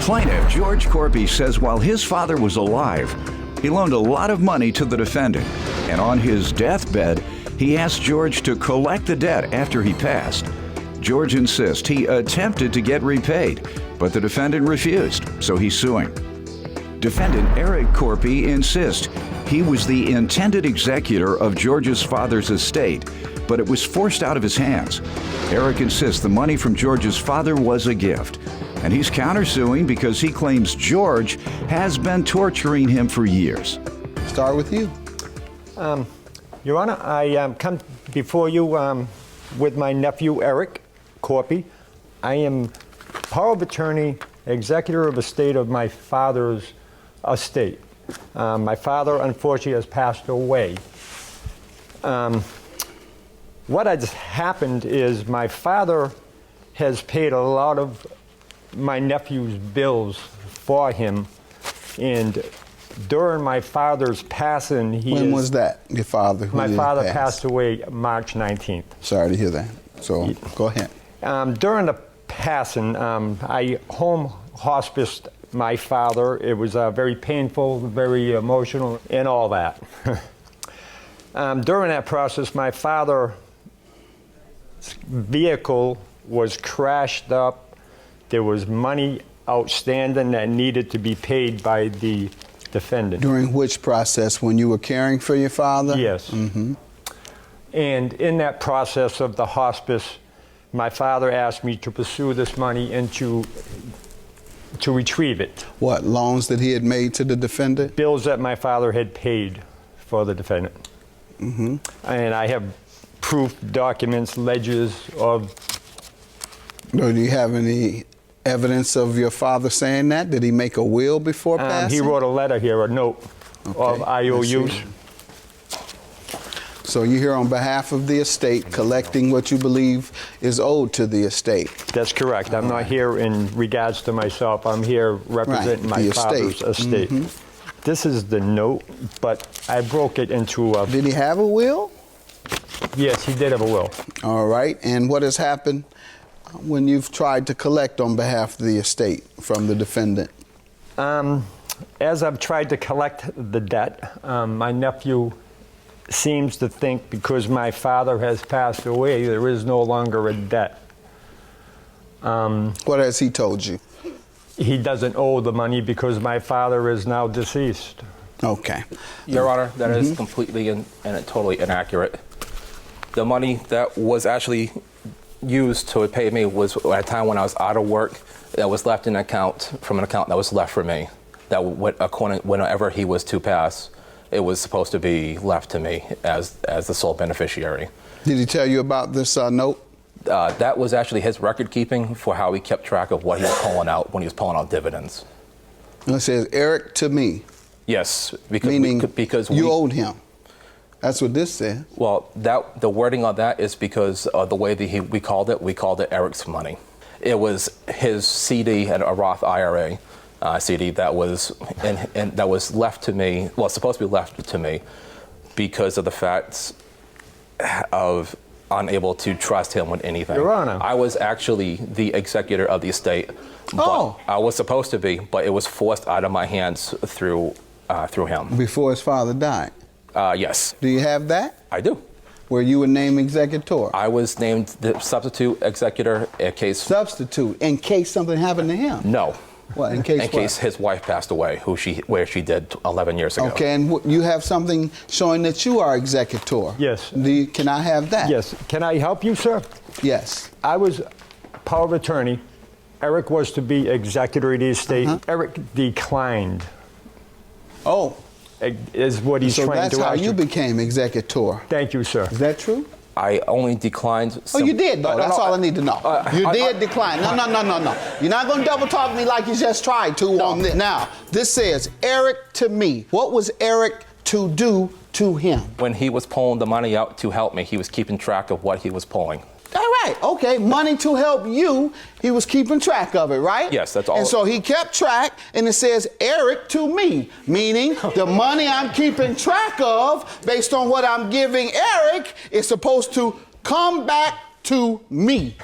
Plaintiff George Corpy says while his father was alive, he loaned a lot of money to the defendant, and on his deathbed, he asked George to collect the debt after he passed. George insists he attempted to get repaid, but the defendant refused, so he's suing. Defendant Eric Corpy insists he was the intended executor of George's father's estate, but it was forced out of his hands. Eric insists the money from George's father was a gift, and he's countersuing because he claims George has been torturing him for years. Start with you. Your Honor, I come before you with my nephew, Eric Corpy. I am power of attorney, executor of estate of my father's estate. My father, unfortunately, has passed away. What has happened is my father has paid a lot of my nephew's bills for him, and during my father's passing, When was that, your father? My father passed away March 19th. Sorry to hear that. So, go ahead. During the passing, I home hospiced my father. It was very painful, very emotional, and all that. During that process, my father's vehicle was crashed up. There was money outstanding that needed to be paid by the defendant. During which process? When you were caring for your father? Yes. Mm-hmm. And in that process of the hospice, my father asked me to pursue this money and to retrieve it. What, loans that he had made to the defendant? Bills that my father had paid for the defendant. Mm-hmm. And I have proof, documents, ledgers of... Do you have any evidence of your father saying that? Did he make a will before passing? He wrote a letter here, a note of IOUs. So you're here on behalf of the estate, collecting what you believe is owed to the estate. That's correct. I'm not here in regards to myself. I'm here representing my father's estate. Mm-hmm. This is the note, but I broke it into a... Did he have a will? Yes, he did have a will. All right. And what has happened when you've tried to collect on behalf of the estate from the defendant? As I've tried to collect the debt, my nephew seems to think because my father has passed away, there is no longer a debt. What has he told you? He doesn't owe the money because my father is now deceased. Okay. Your Honor, that is completely and totally inaccurate. The money that was actually used to pay me was at a time when I was out of work, that was left in an account, from an account that was left for me, that whenever he was to pass, it was supposed to be left to me as the sole beneficiary. Did he tell you about this note? That was actually his record keeping for how he kept track of what he was pulling out when he was pulling out dividends. And it says, Eric to me. Yes, because meaning because you owed him. That's what this said. Well, the wording on that is because the way that we called it Eric's money. It was his CD and a Roth IRA CD that was and that was left to me. Well, supposed to be left to me because of the facts of unable to trust him with anything. Your Honor. I was actually the executor of the estate. But I was supposed to be, but it was forced out of my hands through him. Before his father died? Yes. Do you have that? I do. Where you were named executor? I was named the substitute executor in case... Substitute, in case something happened to him? No. What, in case In case his wife passed away, where she did 11 years ago. Okay, and you have something showing that you are executor? Yes. Can I have that? Yes. Can I help you, sir? Yes. I was power of attorney. Eric was to be executor of the estate. Eric declined. Oh. Is what he's trying to... So that's how you became executor? Thank you, sir. Is that true? I only declined... Oh, you did, though. That's all I need to know. You did decline. No. You're not going to double talk me like you just tried to on this. Now, this says, Eric to me. What was Eric to do to him? When he was pulling the money out to help me, he was keeping track of what he was pulling. All right, okay, money to help you, he was keeping track of it, right? Yes, that's all. And so he kept track, and it says, Eric to me, meaning the money I'm keeping track of, based on what I'm giving Eric, is supposed to come back to me.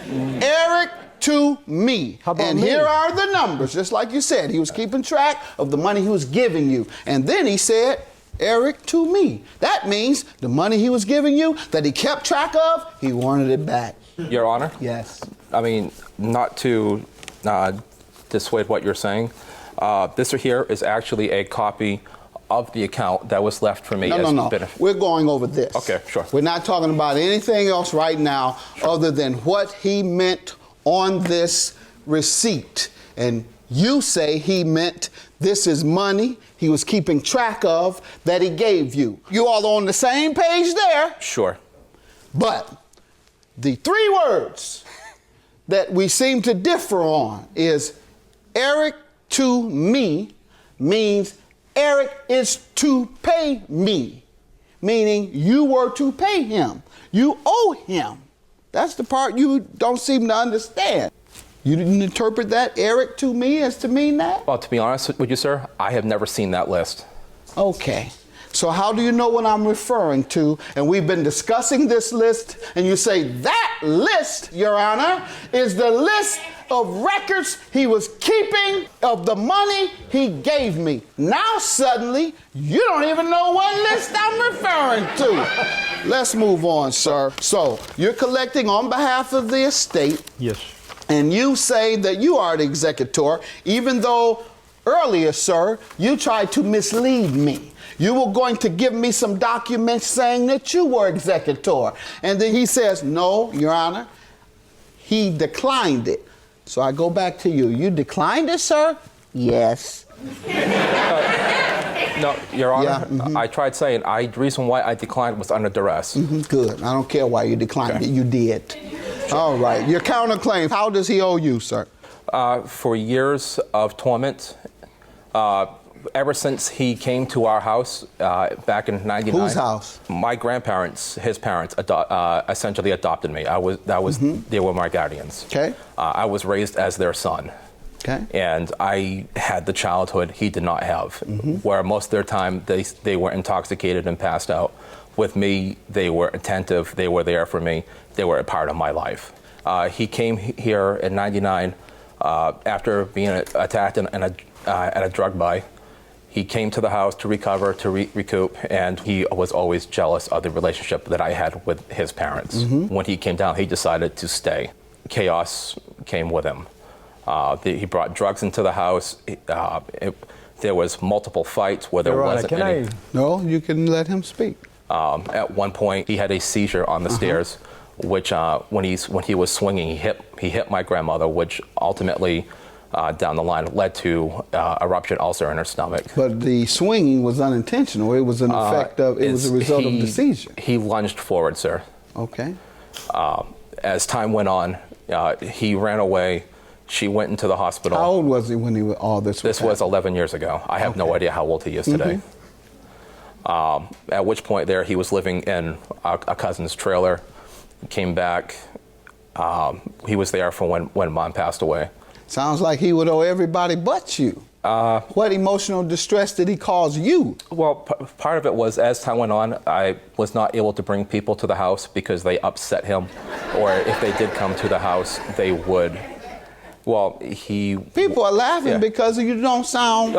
Eric to me. How about and me? here are the numbers, just like you said. He was keeping track of the money he was giving you. And then he said, Eric to me. That means the money he was giving you that he kept track of, he wanted it back. Your Honor? Yes. I mean, not to dissuade what you're saying, this here is actually a copy of the account that was left for me as benefit. We're going over this. Okay, sure. We're not talking about anything else right now other than what he meant on this receipt. And you say he meant this is money he was keeping track of that he gave you. You all on the same page there. Sure. But the three words that we seem to differ on is Eric to me means Eric is to pay me, meaning you were to pay him. You owe him. That's the part you don't seem to understand. You didn't interpret that Eric to me as to mean that? Well, to be honest with you, sir, I have never seen that list. Okay. So how do you know what I'm referring to? And we've been discussing this list, and you say that list, Your Honor, is the list of records he was keeping of the money he gave me. Now suddenly, you don't even know what list I'm referring to. Let's move on, sir. So you're collecting on behalf of the estate. Yes. And you say that you are the executor, even though earlier, sir, you tried to mislead me. You were going to give me some documents saying that you were executor. And then he says, no, Your Honor, he declined it. So I go back to you. You declined it, sir? Yes. No, Your Honor, Yeah, I tried saying the reason why I declined was under duress. Good. I don't care why you declined it. You did. All right. Your counterclaim, how does he owe you, sir? For years of torment, ever since he came to our house back in '99. Whose house? My grandparents, his parents, essentially adopted me. They were my guardians. Okay. I was raised as their son. Okay. And I had the childhood he did not have, where most of their time they were intoxicated and passed out. With me, they were attentive. They were there for me. They were a part of my life. He came here in '99 after being attacked at a drug buy. He came to the house to recover, to recoup, and he was always jealous of the relationship that I had with his parents. When he came down, he decided to stay. Chaos came with him. He brought drugs into the house. There was multiple fights where there Your Honor, wasn't can any. No, you can let him speak. At one point, he had a seizure on the stairs, which when he was swinging, he hit my grandmother, which ultimately down the line led to a ruptured ulcer in her stomach. But the swinging was unintentional. It was an effect of, it was a result of the seizure. He lunged forward, sir. Okay. As time went on, he ran away. She went into the hospital. How old was he when all this was This was 11 years ago. I have no idea how old he is today. At which point he was living in a cousin's trailer. Came back. He was there for when Mom passed away. Sounds like he would owe everybody but you. What emotional distress did he cause you? Well, part of it was as time went on, I was not able to bring people to the house because they upset him. Or if they did come to the house, they would. Well, People are laughing because you don't sound.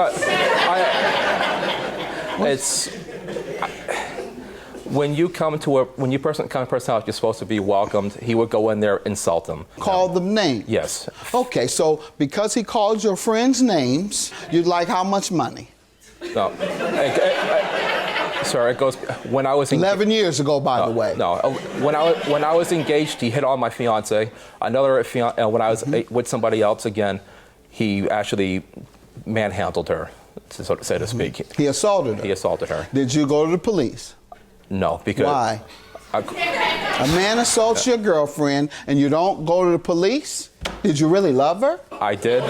When you come to when you come to a person's house, you're supposed to be welcomed. He would go in there, insult them. Call them names. Yes. Okay, so because he called your friends names, you'd like how much money? No. Sorry, it goes when I was 11 years ago, by the way. No, when I was engaged, he hit on my fiance. When I was with somebody else again, he actually manhandled her, so to speak. He assaulted her. He assaulted her. Did you go to the police? No, because why? A man assaults your girlfriend and you don't go to the police? Did you really love her? I did.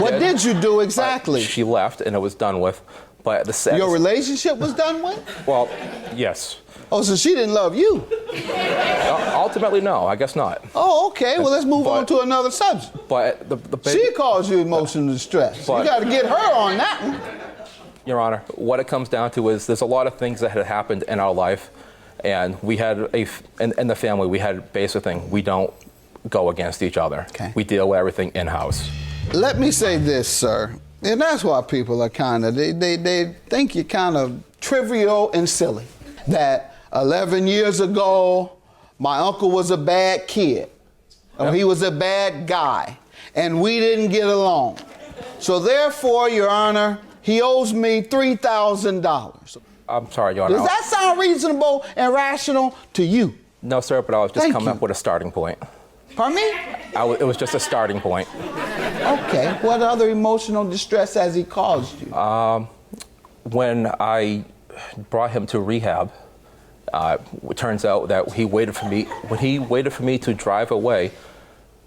What did you do exactly? She left and it was done with. But your relationship was done with? Well, yes. Oh, so she didn't love you? Ultimately, no. I guess not. Oh, okay. Well, let's move on to another subject. But she caused you emotional distress. You got to get her on that one. Your Honor, what it comes down to is there's a lot of things that had happened in our life, and we had in the family we had a basic thing: we don't go against each other. Okay. We deal with everything in-house. Let me say this, sir, and that's why people are kind of, they think you're kind of trivial and silly. That 11 years ago, my uncle was a bad kid, or he was a bad guy, and we didn't get along. So therefore, Your Honor, he owes me $3,000. I'm sorry, Your Honor. Does that sound reasonable and rational to you? No, sir, but I was just Thank coming you. up with a starting point. Pardon me? It was just a starting point. Okay. What other emotional distress has he caused you? When I brought him to rehab, it turns out that he waited for me. When he waited for me to drive away,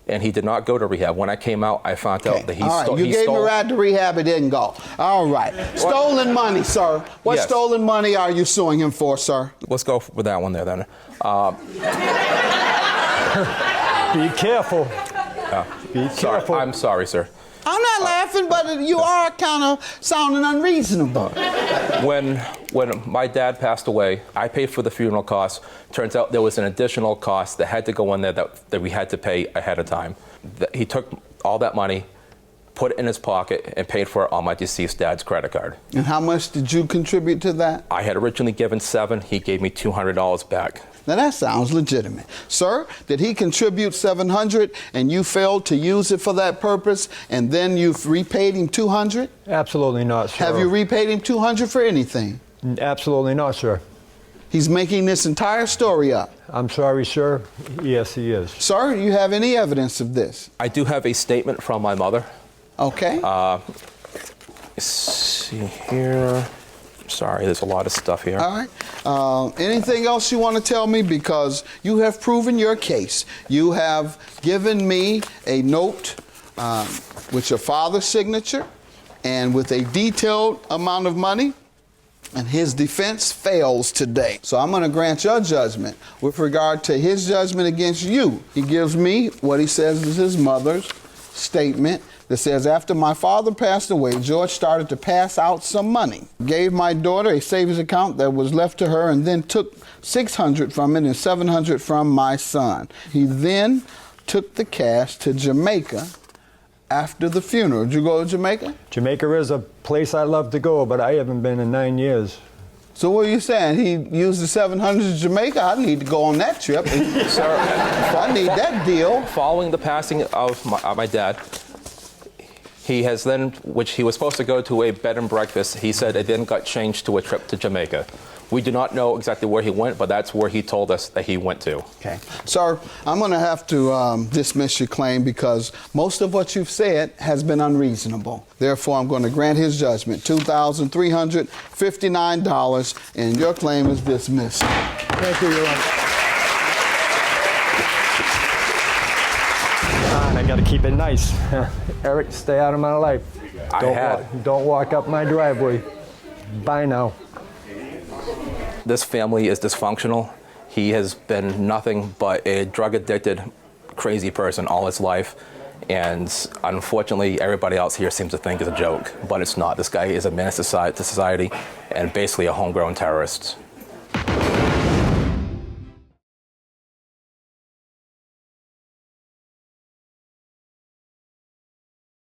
and he did not go to rehab. When I came out, I found out that he All right. stole. You gave him a ride to rehab, it didn't go. All right. Stolen money, sir. What Yes. stolen money are you suing him for, sir? Let's go with that one there then. Be careful. Be Sorry, careful. I'm sorry, sir. I'm not laughing, but you are kind of sounding unreasonable. When my dad passed away, I paid for the funeral costs. Turns out there was an additional cost that had to go in there that we had to pay ahead of time. He took all that money, put it in his pocket, and paid for it on my deceased dad's credit card. And how much did you contribute to that? I had originally given $7. He gave me $200 back. Now that sounds legitimate. Sir, did he contribute $700 and you failed to use it for that purpose and then you've repaid him $200? Absolutely not, sir. Have you repaid him $200 for anything? Absolutely not, sir. He's making this entire story up. I'm sorry, sir. Yes, he is. Sir, do you have any evidence of this? I do have a statement from my mother. Okay. Let's see here. Sorry, there's a lot of stuff here. All right. Anything else you want to tell me? Because you have proven your case. You have given me a note with your father's signature and with a detailed amount of money, and his defense fails today. So I'm going to grant your judgment with regard to his judgment against you. He gives me what he says is his mother's statement that says, after my father passed away, George started to pass out some money. Gave my daughter a savings account that was left to her and then took $600 from it and $700 from my son. He then took the cash to Jamaica after the funeral. Did you go to Jamaica? Jamaica is a place I love to go, but I haven't been in 9 years. So what are you saying? He used the $700 to Jamaica? I need to go on that trip. Sir, I need that deal. following the passing of my dad, he has then, which he was supposed to go to a bed and breakfast, he said it then got changed to a trip to Jamaica. We do not know exactly where he went, but that's where he told us that he went to. Okay. Sir, I'm going to have to dismiss your claim because most of what you've said has been unreasonable. Therefore, I'm going to grant his judgment, $2,359, and your claim is dismissed. Thank you, Your Honor. I got to keep it nice. Eric, stay out of my life. Don't walk up my driveway. Bye now. This family is dysfunctional. He has been nothing but a drug-addicted, crazy person all his life. And unfortunately, everybody else here seems to think it's a joke, but it's not. This guy is a menace to society and basically a homegrown terrorist.